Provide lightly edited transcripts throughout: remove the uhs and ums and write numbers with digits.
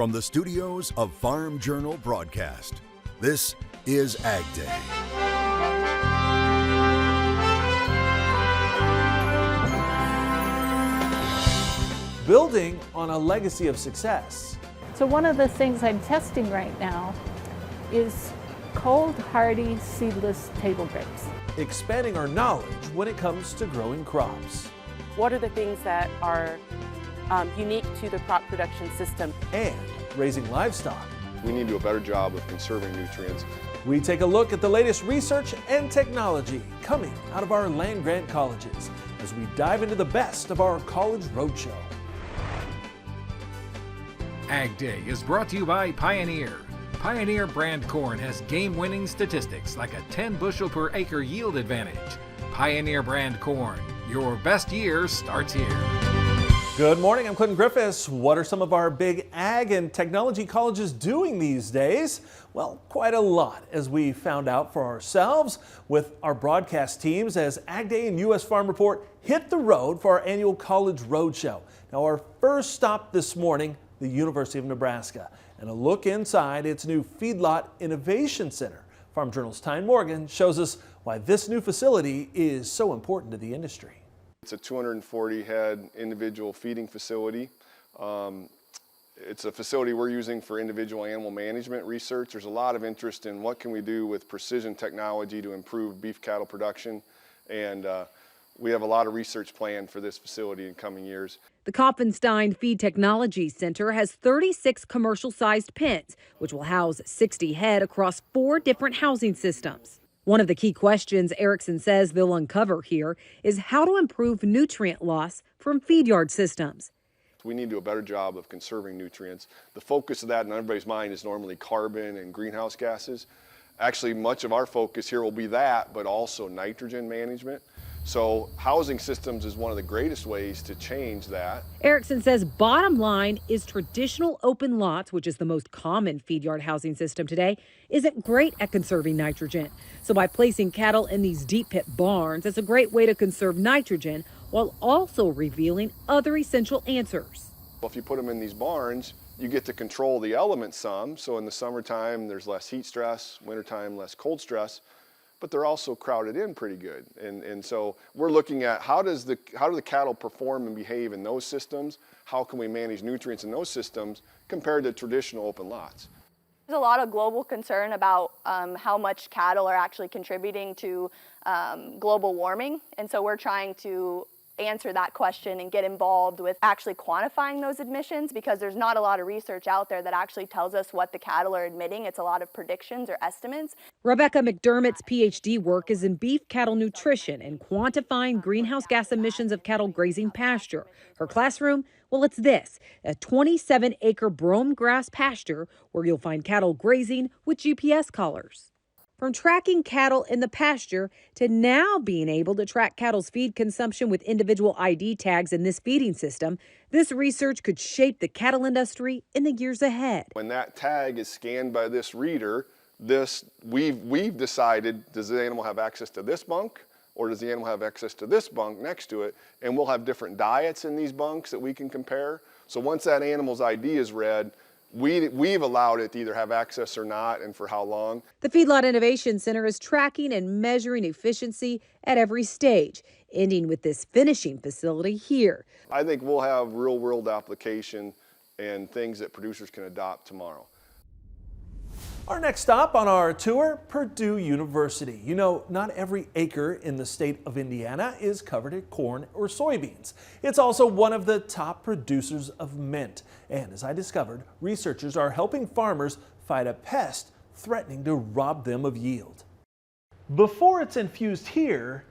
From the studios of Farm Journal Broadcast, this is AgDay. Building on a legacy of success. So one of the things I'm testing right now is cold, hardy, seedless table grapes. Expanding our knowledge when it comes to growing crops. What are the things that are unique to the crop production system? And raising livestock. We need to do a better job of conserving nutrients. We take a look at the latest research and technology coming out of our land-grant colleges as we dive into the best of our College Roadshow. AgDay is brought to you by Pioneer. Pioneer brand corn has game-winning statistics like a 10 bushel per acre yield advantage. Pioneer brand corn, your best year starts here. Good morning, I'm Clinton Griffiths. What are some of our big ag and technology colleges doing these days? Well, quite a lot, as we found out for ourselves with our broadcast teams as AgDay and U.S. Farm Report hit the road for our annual College Roadshow. Now, our first stop this morning, the University of Nebraska, and a look inside its new Feedlot Innovation Center. Farm Journal's Tyne Morgan shows us why this new facility is so important to the industry. It's a 240 head individual feeding facility. It's a facility we're using for individual animal management research. There's a lot of interest in what can we do with precision technology to improve beef cattle production, and we have a lot of research planned for this facility in coming years. The Kopfenstein Feed Technology Center has 36 commercial-sized pens, which will house 60 head across 4 different housing systems. One of the key questions Erickson says they'll uncover here is how to improve nutrient loss from feed yard systems. We need to do a better job of conserving nutrients. The focus of that in everybody's mind is normally carbon and greenhouse gases. Actually, much of our focus here will be that, but also nitrogen management. So housing systems is one of the greatest ways to change that. Erickson says bottom line is traditional open lots, which is the most common feed yard housing system today, isn't great at conserving nitrogen. So by placing cattle in these deep pit barns, it's a great way to conserve nitrogen while also revealing other essential answers. Well, if you put them in these barns, you get to control the elements some. So in the summertime, there's less heat stress, wintertime, less cold stress. But they're also crowded in pretty good. And so we're looking at how do the cattle perform and behave in those systems? How can we manage nutrients in those systems compared to traditional open lots? There's a lot of global concern about how much cattle are actually contributing to global warming. And so we're trying to answer that question and get involved with actually quantifying those emissions, because there's not a lot of research out there that actually tells us what the cattle are emitting. It's a lot of predictions or estimates. Rebecca McDermott's PhD work is in beef cattle nutrition and quantifying greenhouse gas emissions of cattle grazing pasture. Her classroom, well, it's this, a 27-acre brome grass pasture where you'll find cattle grazing with GPS collars. From tracking cattle in the pasture to now being able to track cattle's feed consumption with individual ID tags in this feeding system, this research could shape the cattle industry in the years ahead. When that tag is scanned by this reader, we've decided, does the animal have access to this bunk, or does the animal have access to this bunk next to it? And we'll have different diets in these bunks that we can compare. So once that animal's ID is read, we've allowed it to either have access or not, and for how long. The Feedlot Innovation Center is tracking and measuring efficiency at every stage, ending with this finishing facility here. I think we'll have real-world application and things that producers can adopt tomorrow. Our next stop on our tour, Purdue University. You know, not every acre in the state of Indiana is covered in corn or soybeans. It's also one of the top producers of mint. And as I discovered, researchers are helping farmers fight a pest threatening to rob them of yield. Before it's infused here,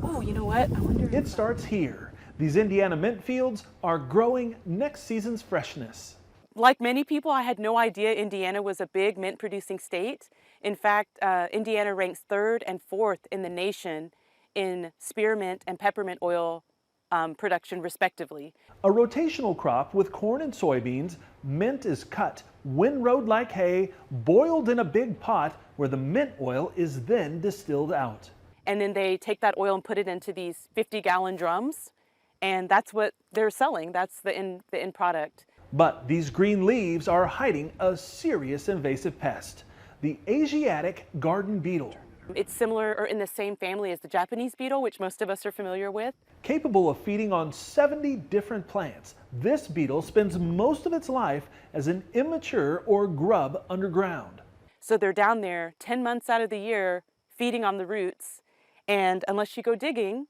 Oh, you know what? I wonder. it starts here. These Indiana mint fields are growing next season's freshness. Like many people, I had no idea Indiana was a big mint producing state. In fact, Indiana ranks 3rd and 4th in the nation in spearmint and peppermint oil production respectively. A rotational crop with corn and soybeans, mint is cut, windrowed like hay, boiled in a big pot where the mint oil is then distilled out. And then they take that oil and put it into these 50-gallon drums, and that's what they're selling. That's the end product. But these green leaves are hiding a serious invasive pest, the Asiatic garden beetle. It's similar or in the same family as the Japanese beetle, which most of us are familiar with. Capable of feeding on 70 different plants, this beetle spends most of its life as an immature or grub underground. So they're down there 10 months out of the year feeding on the roots, and unless you go digging,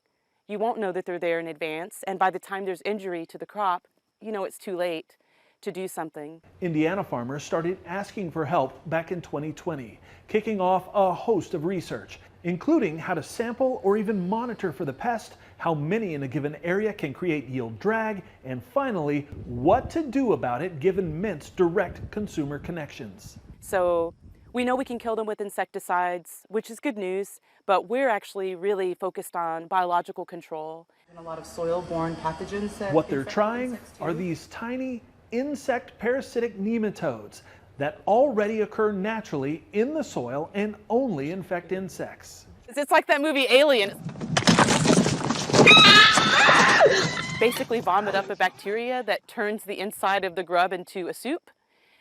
you won't know that they're there in advance, and by the time there's injury to the crop, you know it's too late to do something. Indiana farmers started asking for help back in 2020, kicking off a host of research, including how to sample or even monitor for the pest, how many in a given area can create yield drag, and finally, what to do about it given mint's direct consumer connections. So we know we can kill them with insecticides, which is good news, but we're actually really focused on biological control. And a lot of soil-borne pathogens. What they're trying are these tiny insect parasitic nematodes that already occur naturally in the soil and only infect insects. It's like that movie Alien. Basically vomit up a bacteria that turns the inside of the grub into a soup.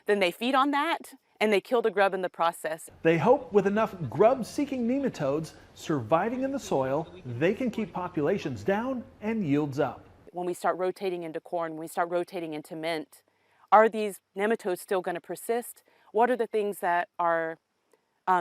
Then they feed on that and they kill the grub in the process. They hope with enough grub-seeking nematodes surviving in the soil, they can keep populations down and yields up. When we start rotating into corn, when we start rotating into mint, are these nematodes still going to persist? What are the things that are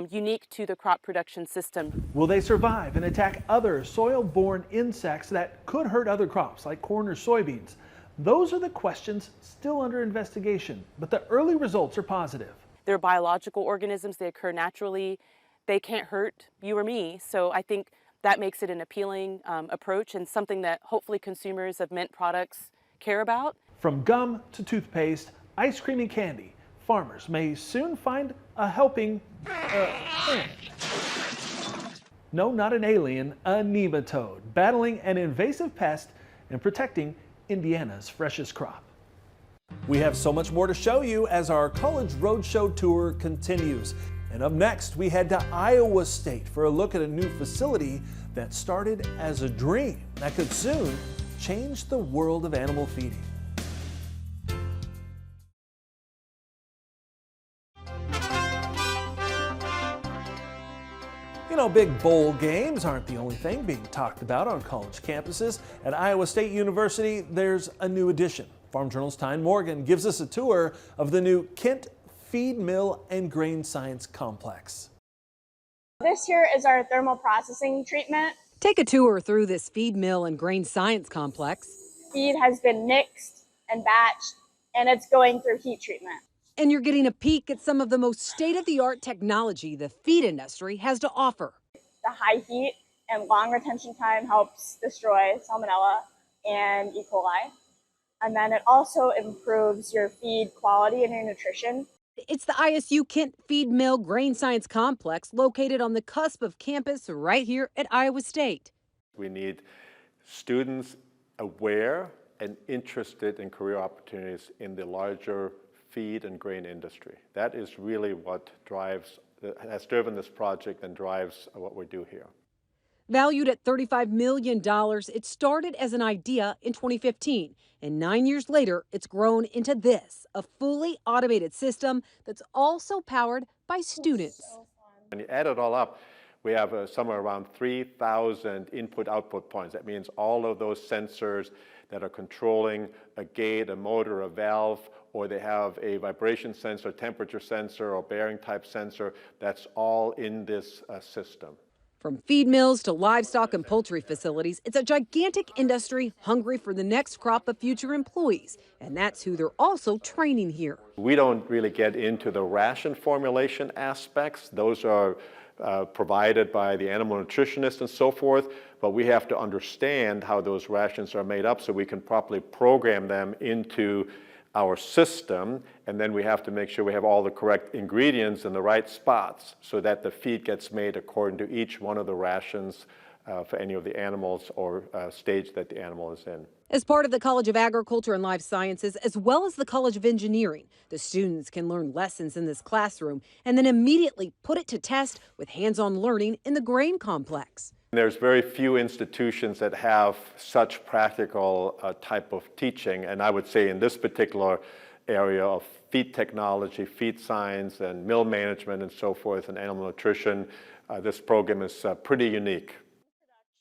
unique to the crop production system? Will they survive and attack other soil-borne insects that could hurt other crops like corn or soybeans? Those are the questions still under investigation, but the early results are positive. They're biological organisms, they occur naturally, they can't hurt you or me, so I think that makes it an appealing approach and something that hopefully consumers of mint products care about. From gum to toothpaste, ice cream and candy, farmers may soon find a helping plant. No, not an alien, a nematode, battling an invasive pest and protecting Indiana's freshest crop. We have so much more to show you as our College Roadshow tour continues. And up next, we head to Iowa State for a look at a new facility that started as a dream that could soon change the world of animal feeding. You know, big bowl games aren't the only thing being talked about on college campuses. At Iowa State University, there's a new addition. Farm Journal's Tyne Morgan gives us a tour of the new Kent Feed Mill and Grain Science Complex. This here is our thermal processing treatment. Take a tour through this feed mill and grain science complex. Feed has been mixed and batched, and it's going through heat treatment. And you're getting a peek at some of the most state-of-the-art technology the feed industry has to offer. The high heat and long retention time helps destroy salmonella and E. coli. And then it also improves your feed quality and your nutrition. It's the ISU Kent Feed Mill Grain Science Complex located on the cusp of campus right here at Iowa State. We need students aware and interested in career opportunities in the larger feed and grain industry. That is really what has driven this project and drives what we do here. Valued at $35 million, it started as an idea in 2015. And 9 years later, it's grown into this, a fully automated system that's also powered by students. When you add it all up, we have somewhere around 3,000 input-output points. That means all of those sensors that are controlling a gate, a motor, a valve, or they have a vibration sensor, temperature sensor, or bearing type sensor. That's all in this system. From feed mills to livestock and poultry facilities, it's a gigantic industry hungry for the next crop of future employees. And that's who they're also training here. We don't really get into the ration formulation aspects. Those are provided by the animal nutritionist and so forth. But we have to understand how those rations are made up so we can properly program them into our system, and then we have to make sure we have all the correct ingredients in the right spots so that the feed gets made according to each one of the rations for any of the animals or stage that the animal is in. As part of the College of Agriculture and Life Sciences, as well as the College of Engineering, the students can learn lessons in this classroom and then immediately put it to test with hands-on learning in the grain complex. There's very few institutions that have such practical type of teaching, and I would say in this particular area of feed technology, feed science, and mill management and so forth, and animal nutrition, this program is pretty unique.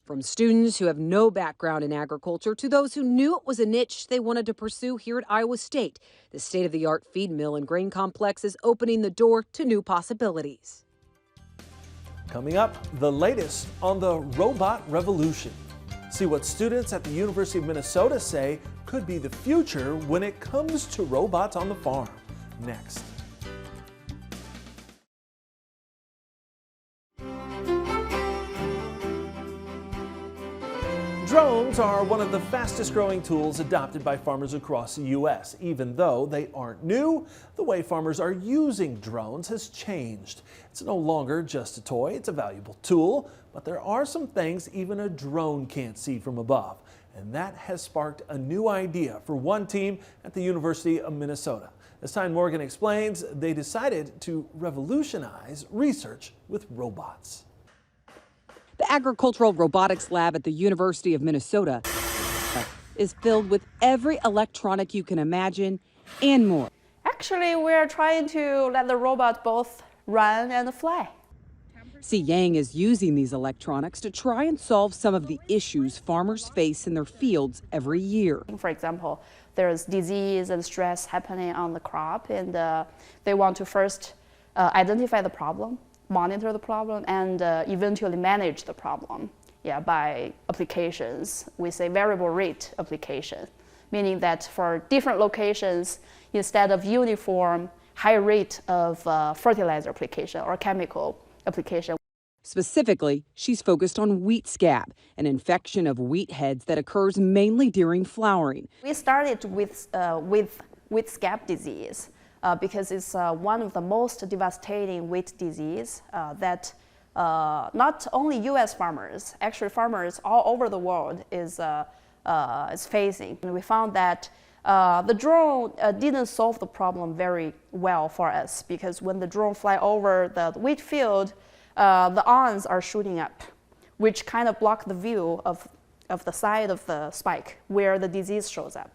From students who have no background in agriculture to those who knew it was a niche they wanted to pursue here at Iowa State, the state-of-the-art feed mill and grain complex is opening the door to new possibilities. Coming up, the latest on the robot revolution. See what students at the University of Minnesota say could be the future when it comes to robots on the farm. Next. Drones are one of the fastest growing tools adopted by farmers across the U.S. Even though they aren't new, the way farmers are using drones has changed. It's no longer just a toy, it's a valuable tool, but there are some things even a drone can't see from above. And that has sparked a new idea for one team at the University of Minnesota. As Tyne Morgan explains, they decided to revolutionize research with robots. The Agricultural Robotics Lab at the University of Minnesota is filled with every electronic you can imagine and more. Actually, we're trying to let the robot both run and fly. Si Yang is using these electronics to try and solve some of the issues farmers face in their fields every year. For example, there's disease and stress happening on the crop, and they want to first identify the problem, monitor the problem, and eventually manage the problem by applications. We say variable rate application, meaning that for different locations, instead of uniform high rate of fertilizer application or chemical application. Specifically, she's focused on wheat scab, an infection of wheat heads that occurs mainly during flowering. We started with wheat scab disease because it's one of the most devastating wheat disease that not only U.S. farmers, actually farmers all over the world is facing. And we found that the drone didn't solve the problem very well for us, because when the drone fly over the wheat field, the awns are shooting up, which kind of block the view of the side of the spike where the disease shows up.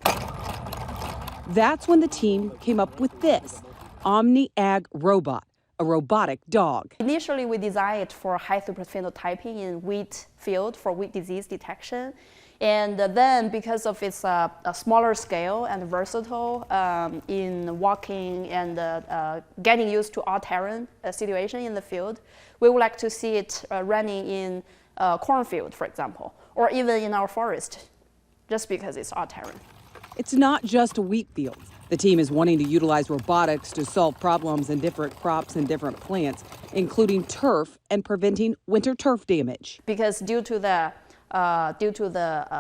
That's when the team came up with this OmniAg robot, a robotic dog. Initially, we designed it for high throughput phenotyping in wheat field for wheat disease detection. And then because of its a smaller scale and versatile in walking and getting used to all terrain situation in the field, we would like to see it running in a cornfield, for example, or even in our forest, just because it's all terrain. It's not just wheat fields. The team is wanting to utilize robotics to solve problems in different crops and different plants, including turf and preventing winter turf damage. Because due to the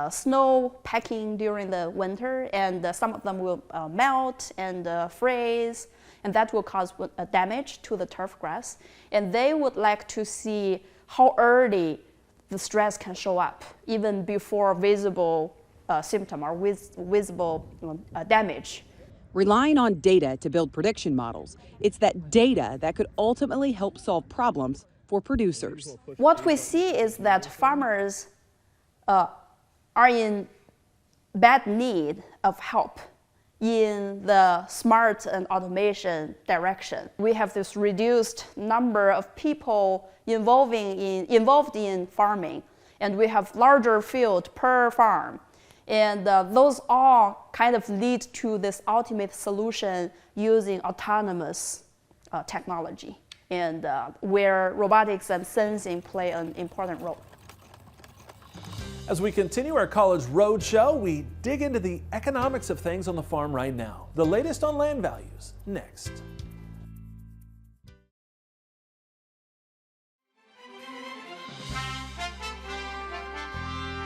snow packing during the winter, and some of them will melt and freeze, and that will cause damage to the turf grass. And they would like to see how early the stress can show up, even before visible symptom or visible damage. Relying on data to build prediction models, it's that data that could ultimately help solve problems for producers. What we see is that farmers are in bad need of help in the smart and automation direction. We have this reduced number of people involved in farming, and we have larger field per farm. And those all kind of lead to this ultimate solution using autonomous technology, and where robotics and sensing play an important role. As we continue our College Roadshow, we dig into the economics of things on the farm right now. The latest on land values, next.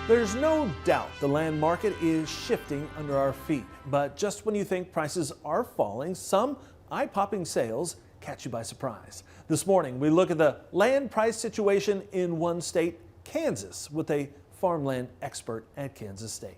There's no doubt the land market is shifting under our feet, but just when you think prices are falling, some eye-popping sales catch you by surprise. This morning, we look at the land price situation in one state, Kansas, with a farmland expert at Kansas State.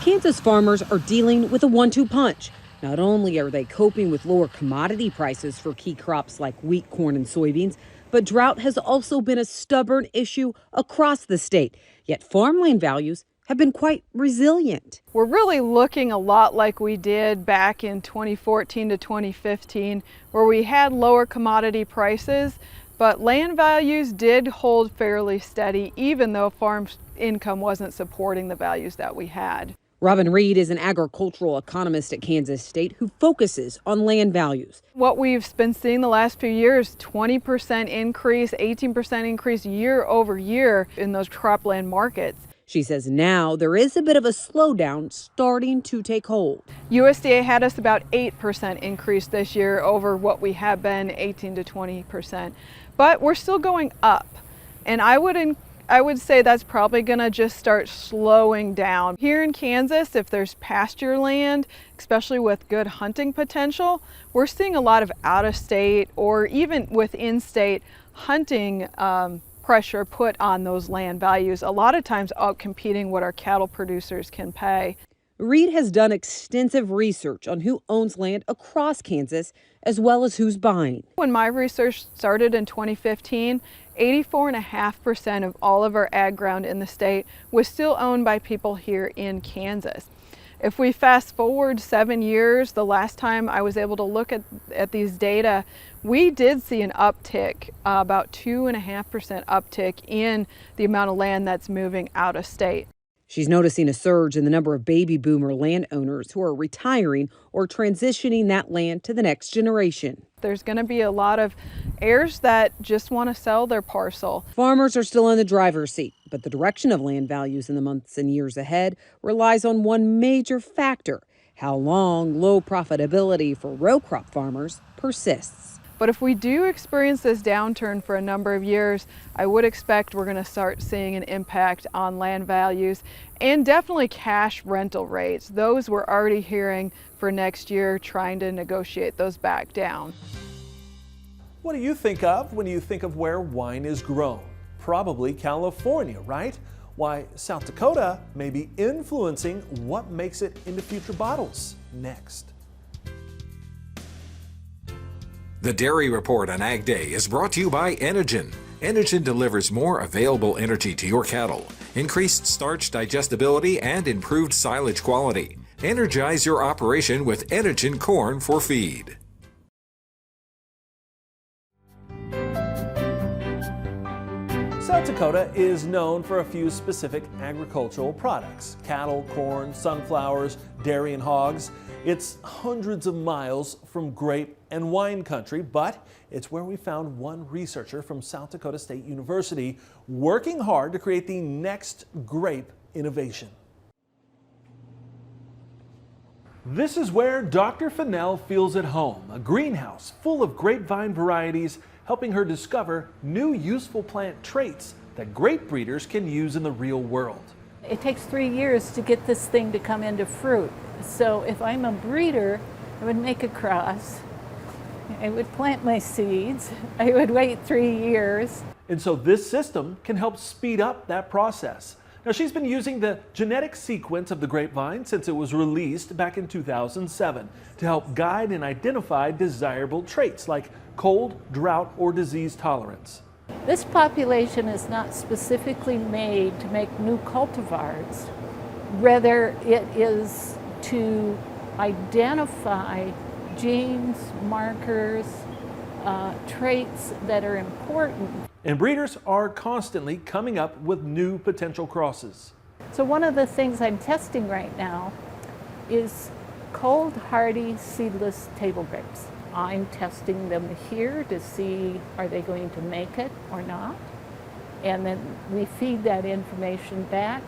Kansas farmers are dealing with a one-two punch. Not only are they coping with lower commodity prices for key crops like wheat, corn, and soybeans, But drought has also been a stubborn issue across the state. Yet farmland values have been quite resilient. We're really looking a lot like we did back in 2014 to 2015, where we had lower commodity prices, but land values did hold fairly steady, even though farm income wasn't supporting the values that we had. Robin Reed is an agricultural economist at Kansas State who focuses on land values. What we've been seeing the last few years, 20% increase, 18% increase year over year in those cropland markets. She says now there is a bit of a slowdown starting to take hold. USDA had us about 8% increase this year over what we have been 18 to 20%. But we're still going up. And I would say that's probably going to just start slowing down. Here in Kansas, if there's pasture land, especially with good hunting potential, we're seeing a lot of out-of-state or even within-state hunting pressure put on those land values, a lot of times outcompeting what our cattle producers can pay. Reed has done extensive research on who owns land across Kansas, as well as who's buying. When my research started in 2015, 84.5% of all of our ag ground in the state was still owned by people here in Kansas. If we fast forward 7 years, the last time I was able to look at these data, we did see an uptick, about 2.5% uptick in the amount of land that's moving out of state. She's noticing a surge in the number of baby boomer landowners who are retiring or transitioning that land to the next generation. There's going to be a lot of heirs that just want to sell their parcel. Farmers are still in the driver's seat, but the direction of land values in the months and years ahead relies on one major factor: how long low profitability for row crop farmers persists. But if we do experience this downturn for a number of years, I would expect we're going to start seeing an impact on land values and definitely cash rental rates. Those we're already hearing for next year, trying to negotiate those back down. What do you think of when you think of where wine is grown? Probably California, right? Why, South Dakota may be influencing what makes it into future bottles. Next. The Dairy Report on Ag Day is brought to you by Enogen. Enogen delivers more available energy to your cattle, increased starch digestibility, and improved silage quality. Energize your operation with Enogen corn for feed. South Dakota is known for a few specific agricultural products: cattle, corn, sunflowers, dairy, and hogs. It's hundreds of miles from grape and wine country, but it's where we found one researcher from South Dakota State University working hard to create the next grape innovation. This is where Dr. Fennell feels at home, a greenhouse full of grapevine varieties, helping her discover new useful plant traits that grape breeders can use in the real world. It takes 3 years to get this thing to come into fruit. So if I'm a breeder, I would make a cross, I would plant my seeds, I would wait 3 years. And so this system can help speed up that process. Now, she's been using the genetic sequence of the grapevine since it was released back in 2007 to help guide and identify desirable traits like cold, drought, or disease tolerance. This population is not specifically made to make new cultivars. Rather, it is to identify genes, markers, traits that are important. And breeders are constantly coming up with new potential crosses. So one of the things I'm testing right now is cold, hardy, seedless table grapes. I'm testing them here to see are they going to make it or not. And then we feed that information back,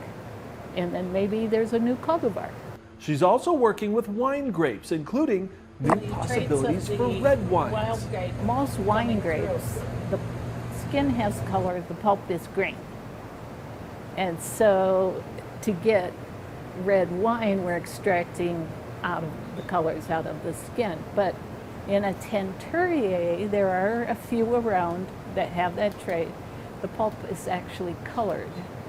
and then maybe there's a new cultivar. She's also working with wine grapes, including new possibilities for red wines. Most wine grapes, the skin has color, the pulp is green. And so to get red wine, we're extracting out of the colors out of the skin. But in a Teinturier, there are a few around that have that trait. The pulp is actually colored.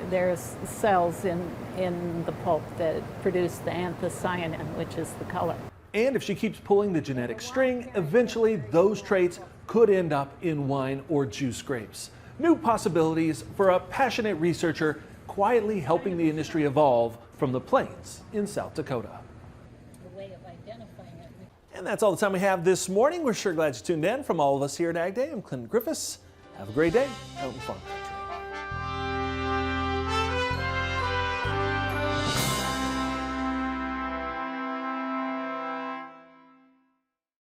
There's cells in the pulp that produce the anthocyanin, which is the color. And if she keeps pulling the genetic string, eventually those traits could end up in wine or juice grapes. New possibilities for a passionate researcher quietly helping the industry evolve from the plains in South Dakota. And that's all the time we have this morning. We're sure glad you tuned in. From all of us here at AgDay, I'm Clinton Griffiths. Have a great day out in farm.